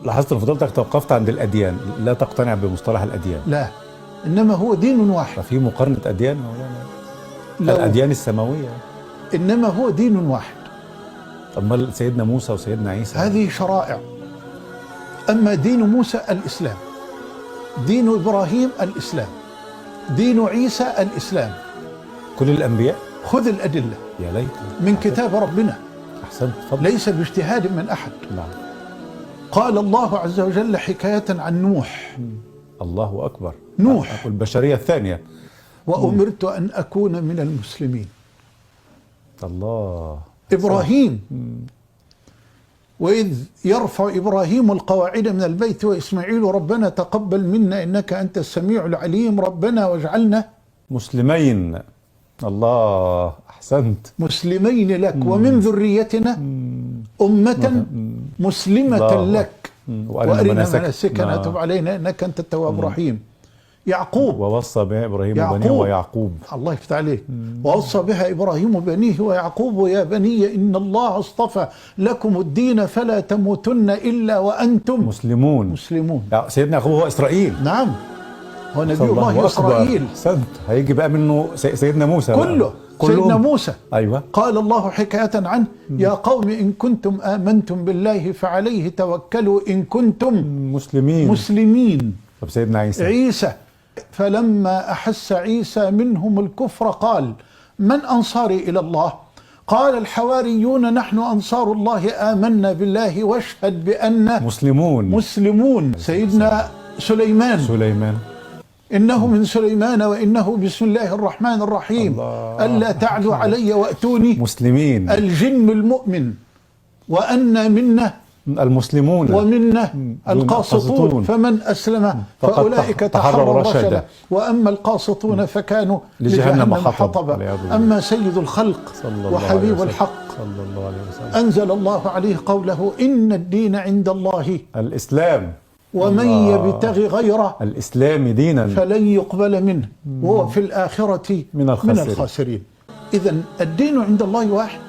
لاحظت ان فضلتك توقفت عند الاديان، لا تقتنع بمصطلح الاديان. لا، انما هو دين واحد. ففي مقارنه اديان مولانا؟ الاديان السماويه. انما هو دين واحد. امال سيدنا موسى وسيدنا عيسى؟ هذه شرائع. اما دين موسى الاسلام، دين ابراهيم الاسلام، دين عيسى الاسلام. كل الانبياء. خذ الادله يا ليت من كتاب ربنا. احسنت، تفضل. ليس باجتهاد من احد. نعم. قال الله عز وجل حكايه عن نوح. الله اكبر. نوح البشريه الثانيه. وامرت ان اكون من المسلمين. الله. ابراهيم وإذ يرفع إبراهيم القواعد من البيت وإسماعيل ربنا تقبل منا إنك أنت السميع العليم ربنا واجعلنا مسلمين. الله، أحسنت. مسلمين لك ومن ذريتنا أمة مسلمة لك وأرنا مناسكنا تب علينا إنك أنت التواب الرحيم. يعقوب ووصى بها إبراهيم بنيه ويعقوب. الله يفتح عليك. ووصى بها إبراهيم بنيه ويعقوب يا بني إن الله اصطفى لكم الدين فلا تموتن إلا وأنتم مسلمون. سيدنا يعقوب هو إسرائيل. نعم، هو نبي الله إسرائيل. هيجي بقى منه سيدنا موسى كله. سيدنا موسى. أيوة. قال الله حكاية عنه يا قوم إن كنتم آمنتم بالله فعليه توكلوا إن كنتم مسلمين. طب سيدنا عيسى فلما أحس عيسى منهم الكفر قال من أنصاري إلى الله؟ قال الحواريون نحن أنصار الله آمنا بالله واشهد بأننا مسلمون. سيدنا سليمان إنه من سليمان وإنه بسم الله الرحمن الرحيم ألا تعلوا علي وأتوني مسلمين. الجن المؤمن وأن منا المسلمون ومنا القاسطون فمن أسلم فأولئك تحروا رشدا وأما القاسطون فكانوا لجهنم حطبا. أما سيد الخلق وحبيب الحق أنزل الله عليه قوله إن الدين عند الله الإسلام ومن يبتغي غير الإسلام دينا فلن يقبل منه وهو في الآخرة من الخاسرين. إذن الدين عند الله واحد.